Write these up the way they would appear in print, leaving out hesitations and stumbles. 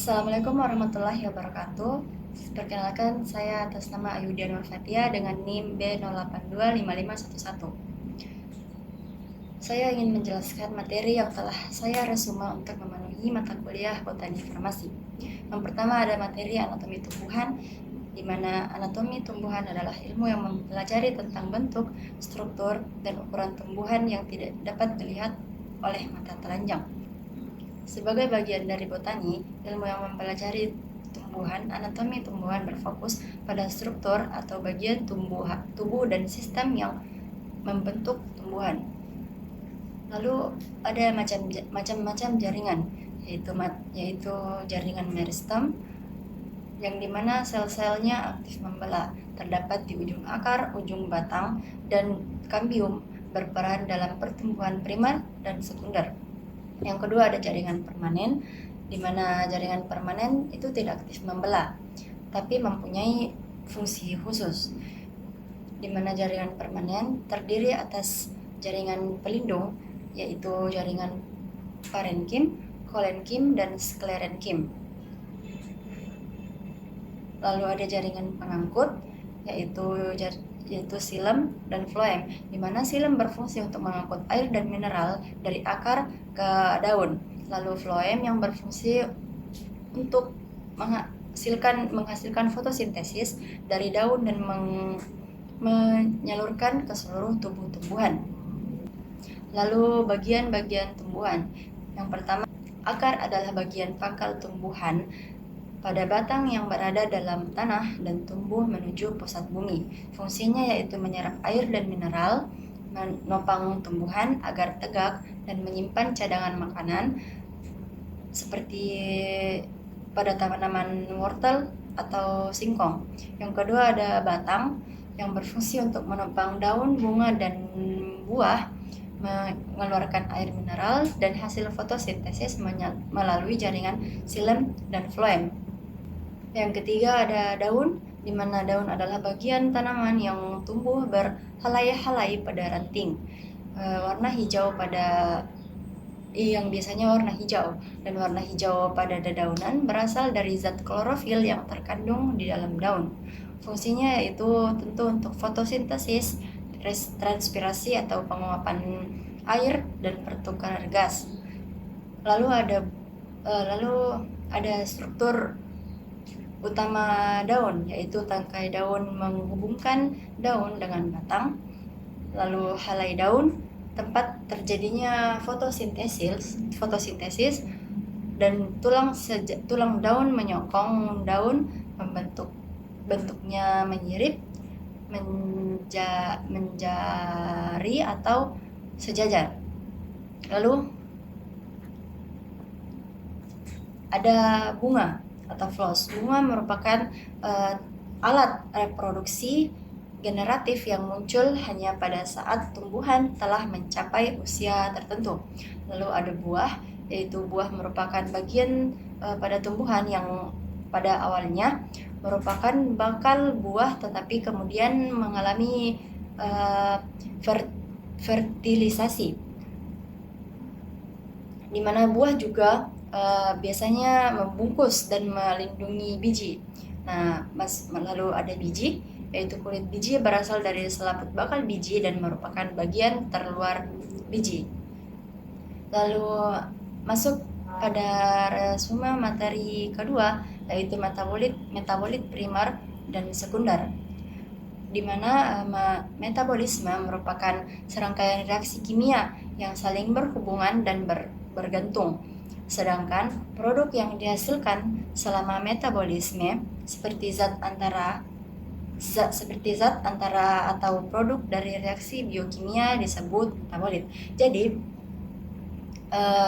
Assalamualaikum warahmatullahi wabarakatuh. Perkenalkan, saya atas nama Ayudia Nur Fatia dengan NIM B082551. Saya ingin menjelaskan materi yang telah saya resume untuk memenuhi mata kuliah Botani Farmasi. Yang pertama ada materi anatomi tumbuhan, di mana anatomi tumbuhan adalah ilmu yang mempelajari tentang bentuk, struktur, dan ukuran tumbuhan yang tidak dapat dilihat oleh mata telanjang. Sebagai bagian dari botani, ilmu yang mempelajari tumbuhan, anatomi tumbuhan berfokus pada struktur atau bagian tubuh dan sistem yang membentuk tumbuhan. Lalu ada macam-macam jaringan, yaitu jaringan meristem, yang dimana sel-selnya aktif membelah, terdapat di ujung akar, ujung batang, dan kambium, berperan dalam pertumbuhan primer dan sekunder. Yang kedua ada jaringan permanen, di mana jaringan permanen itu tidak aktif membelah, tapi mempunyai fungsi khusus, di mana jaringan permanen terdiri atas jaringan pelindung, yaitu jaringan parenkim, kolenkim, dan sklerenkim. Lalu ada jaringan pengangkut, yaitu xilem dan floem, di mana xilem berfungsi untuk mengangkut air dan mineral dari akar ke daun. Lalu floem yang berfungsi untuk menghasilkan fotosintesis dari daun dan menyalurkan ke seluruh tubuh tumbuhan. Lalu bagian-bagian tumbuhan. Yang pertama, akar adalah bagian pangkal tumbuhan pada batang yang berada dalam tanah dan tumbuh menuju pusat bumi. Fungsinya yaitu menyerap air dan mineral, menopang tumbuhan agar tegak, dan menyimpan cadangan makanan seperti pada tanaman wortel atau singkong. Yang kedua ada batang yang berfungsi untuk menopang daun, bunga, dan buah, mengeluarkan air mineral dan hasil fotosintesis melalui jaringan xilem dan floem. Yang ketiga ada daun, di mana daun adalah bagian tanaman yang tumbuh berhalai-halai pada ranting, warna hijau yang biasanya warna hijau, dan warna hijau pada dedaunan berasal dari zat klorofil yang terkandung di dalam daun. Fungsinya yaitu tentu untuk fotosintesis, transpirasi atau penguapan air, dan pertukaran gas. Lalu ada struktur utama daun, yaitu tangkai daun menghubungkan daun dengan batang. Lalu halai daun, tempat terjadinya fotosintesis, dan tulang daun menyokong daun, bentuknya menyirip, menjari atau sejajar. Lalu ada bunga atau floss. Bunga merupakan alat reproduksi generatif yang muncul hanya pada saat tumbuhan telah mencapai usia tertentu. Lalu ada buah, yaitu buah merupakan bagian pada tumbuhan yang pada awalnya merupakan bakal buah, tetapi kemudian mengalami fertilisasi, di mana buah juga biasanya membungkus dan melindungi biji. Lalu ada biji, yaitu kulit biji berasal dari selaput bakal biji dan merupakan bagian terluar biji. Lalu masuk pada resume materi kedua, yaitu metabolit primer dan sekunder, di mana metabolisme merupakan serangkaian reaksi kimia yang saling berhubungan dan bergantung. Sedangkan produk yang dihasilkan selama metabolisme seperti zat antara atau produk dari reaksi biokimia disebut metabolit. Jadi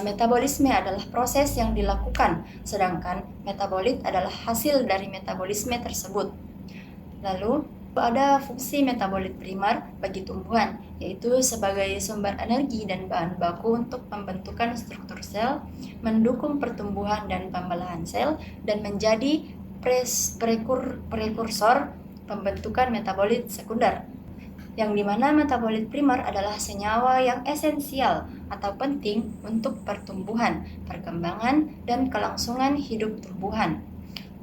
metabolisme adalah proses yang dilakukan, sedangkan metabolit adalah hasil dari metabolisme tersebut. Lalu ada fungsi metabolit primer bagi tumbuhan, yaitu sebagai sumber energi dan bahan baku untuk pembentukan struktur sel, mendukung pertumbuhan dan pembelahan sel, dan menjadi prekursor pembentukan metabolit sekunder, yang dimana metabolit primer adalah senyawa yang esensial atau penting untuk pertumbuhan, perkembangan, dan kelangsungan hidup tumbuhan.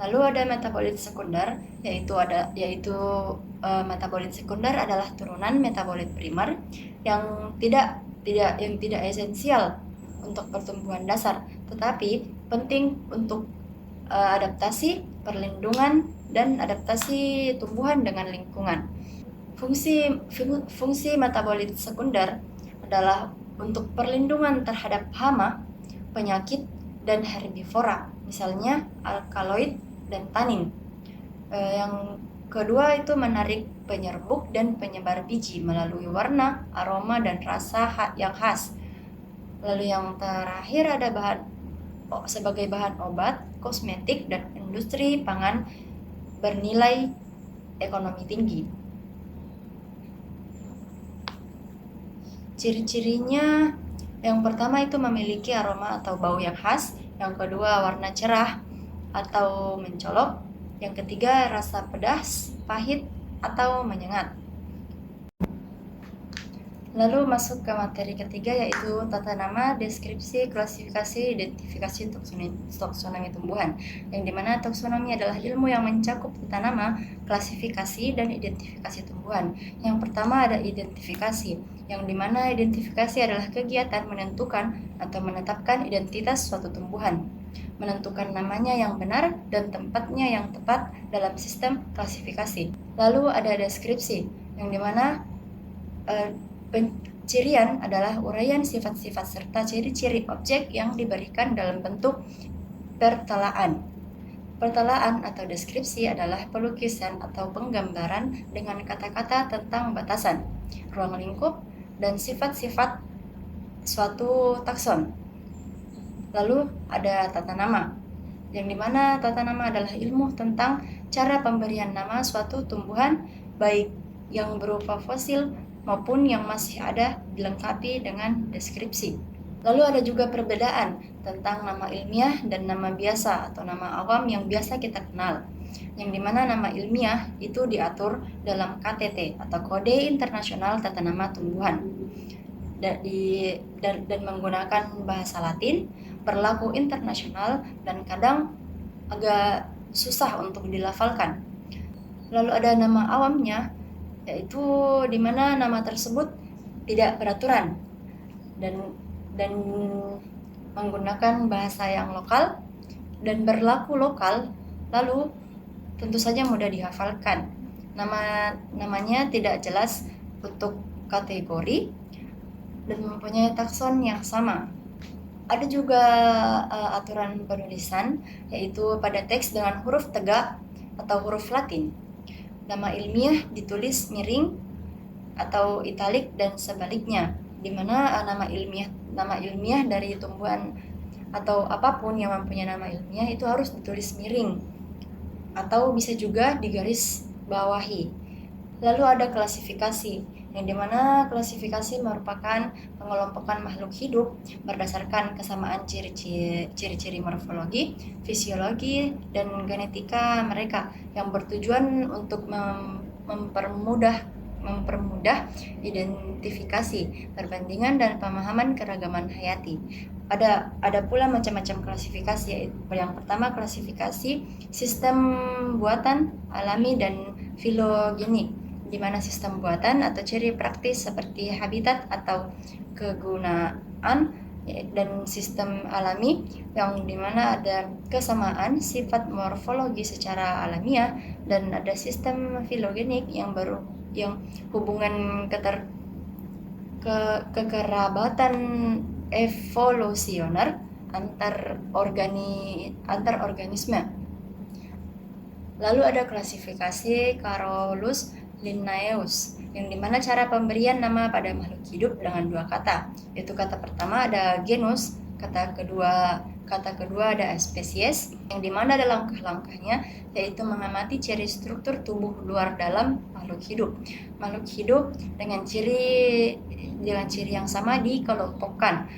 Lalu ada metabolit sekunder, yaitu metabolit sekunder adalah turunan metabolit primer yang tidak esensial untuk pertumbuhan dasar, tetapi penting untuk adaptasi, perlindungan, dan adaptasi tumbuhan dengan lingkungan. Fungsi metabolit sekunder adalah untuk perlindungan terhadap hama, penyakit, dan herbivora, misalnya alkaloid dan tanin. Yang kedua itu menarik penyerbuk dan penyebar biji melalui warna, aroma, dan rasa yang khas. Lalu yang terakhir ada sebagai bahan obat, kosmetik, dan industri pangan bernilai ekonomi tinggi. Ciri-cirinya, yang pertama itu memiliki aroma atau bau yang khas, yang kedua warna cerah atau mencolok, yang ketiga rasa pedas, pahit, atau menyengat. Lalu masuk ke materi ketiga, yaitu tata nama, deskripsi, klasifikasi, identifikasi taksonomi tumbuhan, yang dimana taksonomi adalah ilmu yang mencakup tata nama, klasifikasi, dan identifikasi tumbuhan. Yang pertama ada identifikasi, yang dimana identifikasi adalah kegiatan menentukan atau menetapkan identitas suatu tumbuhan, menentukan namanya yang benar dan tempatnya yang tepat dalam sistem klasifikasi. Lalu ada deskripsi, yang dimana pencirian adalah uraian sifat-sifat serta ciri-ciri objek yang diberikan dalam bentuk pertelaan. Pertelaan atau deskripsi adalah pelukisan atau penggambaran dengan kata-kata tentang batasan, ruang lingkup, dan sifat-sifat suatu takson. Lalu ada tata nama, yang dimana tata nama adalah ilmu tentang cara pemberian nama suatu tumbuhan, baik yang berupa fosil maupun yang masih ada, dilengkapi dengan deskripsi. Lalu ada juga perbedaan tentang nama ilmiah dan nama biasa atau nama awam yang biasa kita kenal, yang dimana nama ilmiah itu diatur dalam KTT atau Kode Internasional Tata Nama Tumbuhan dan menggunakan bahasa Latin, berlaku internasional, dan kadang agak susah untuk dilafalkan. Lalu ada nama awamnya, yaitu di mana nama tersebut tidak beraturan dan menggunakan bahasa yang lokal dan berlaku lokal, lalu tentu saja mudah dihafalkan. Namanya tidak jelas untuk kategori dan mempunyai takson yang sama. Ada juga aturan penulisan, yaitu pada teks dengan huruf tegak atau huruf Latin. Nama ilmiah ditulis miring atau italik dan sebaliknya, di mana nama ilmiah dari tumbuhan atau apapun yang mempunyai nama ilmiah itu harus ditulis miring atau bisa juga digaris bawahi. Lalu ada klasifikasi, yang dimana klasifikasi merupakan pengelompokan makhluk hidup berdasarkan kesamaan ciri-ciri morfologi, fisiologi, dan genetika mereka yang bertujuan untuk mempermudah identifikasi, perbandingan, dan pemahaman keragaman hayati. Ada pula macam-macam klasifikasi. Yang pertama klasifikasi sistem buatan, alami, dan filogenik, di mana sistem buatan atau ciri praktis seperti habitat atau kegunaan, dan sistem alami yang dimana ada kesamaan sifat morfologi secara alamiah, dan ada sistem filogenik yang hubungan kekerabatan evolusioner antar organisme. Lalu ada klasifikasi Carolus Linnaeus, yang dimana cara pemberian nama pada makhluk hidup dengan dua kata, yaitu kata pertama ada genus, kata kedua ada spesies, yang dimana ada langkah-langkahnya, yaitu mengamati ciri struktur tubuh luar dalam makhluk hidup dengan ciri yang sama dikelompokkan,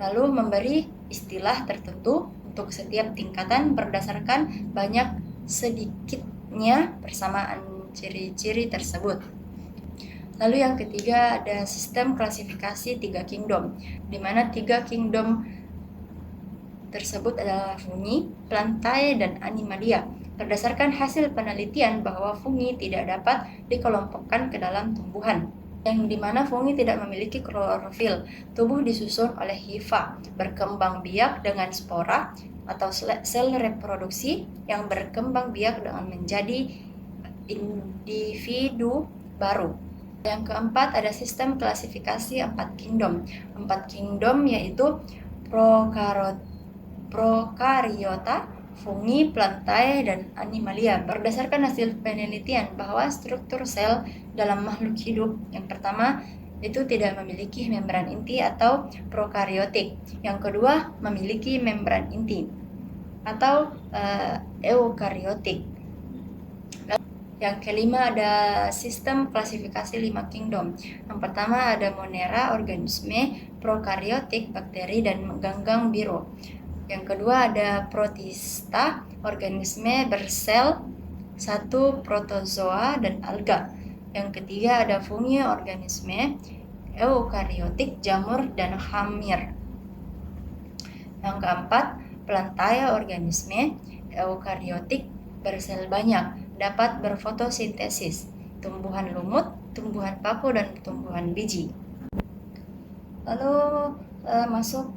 lalu memberi istilah tertentu untuk setiap tingkatan berdasarkan sedikitnya persamaan ciri-ciri tersebut. Lalu yang ketiga ada sistem klasifikasi 3 kingdom, di mana 3 kingdom tersebut adalah fungi, plantae, dan animalia. Berdasarkan hasil penelitian bahwa fungi tidak dapat dikelompokkan ke dalam tumbuhan, yang dimana fungi tidak memiliki klorofil. Tubuh disusun oleh hifa, berkembang biak dengan spora atau sel reproduksi yang berkembang biak dengan menjadi individu baru. Yang keempat ada sistem klasifikasi 4 kingdom. 4 kingdom yaitu prokariota, fungi, plantae, dan animalia. Berdasarkan hasil penelitian bahwa struktur sel dalam makhluk hidup yang pertama itu tidak memiliki membran inti atau prokariotik. Yang kedua memiliki membran inti atau eukariotik. Yang kelima ada sistem klasifikasi 5 kingdom. Yang pertama ada Monera, organisme prokariotik, bakteri, dan ganggang biru. Yang kedua ada Protista, organisme bersel, satu protozoa dan alga. Yang ketiga ada fungi, organisme eukariotik, jamur, dan hamir. Yang keempat plantae, organisme eukariotik bersel banyak, dapat berfotosintesis, tumbuhan lumut, tumbuhan paku, dan tumbuhan biji. Lalu masuk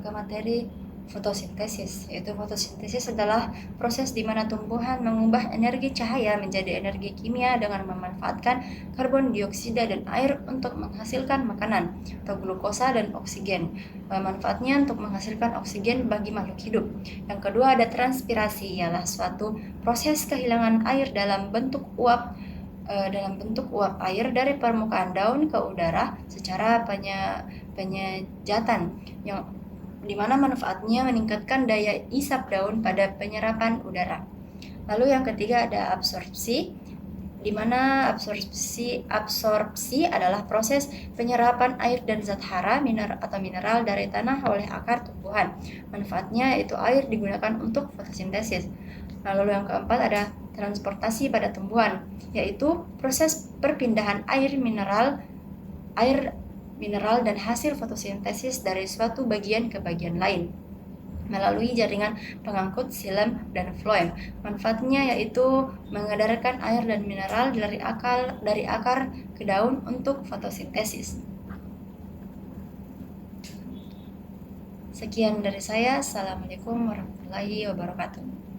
ke materi fotosintesis, yaitu fotosintesis adalah proses di mana tumbuhan mengubah energi cahaya menjadi energi kimia dengan memanfaatkan karbon dioksida dan air untuk menghasilkan makanan atau glukosa dan oksigen. Manfaatnya untuk menghasilkan oksigen bagi makhluk hidup. Yang kedua ada transpirasi, ialah suatu proses kehilangan air dalam bentuk uap air dari permukaan daun ke udara secara penyejatan, yang dimana manfaatnya meningkatkan daya isap daun pada penyerapan udara. Lalu yang ketiga ada absorpsi, di mana absorpsi adalah proses penyerapan air dan zat hara mineral dari tanah oleh akar tumbuhan. Manfaatnya itu air digunakan untuk fotosintesis. Lalu yang keempat ada transportasi pada tumbuhan, yaitu proses perpindahan air mineral dan hasil fotosintesis dari suatu bagian ke bagian lain melalui jaringan pengangkut xilem dan floem. Manfaatnya yaitu mengedarkan air dan mineral dari akar ke daun untuk fotosintesis. Sekian dari saya. Assalamualaikum warahmatullahi wabarakatuh.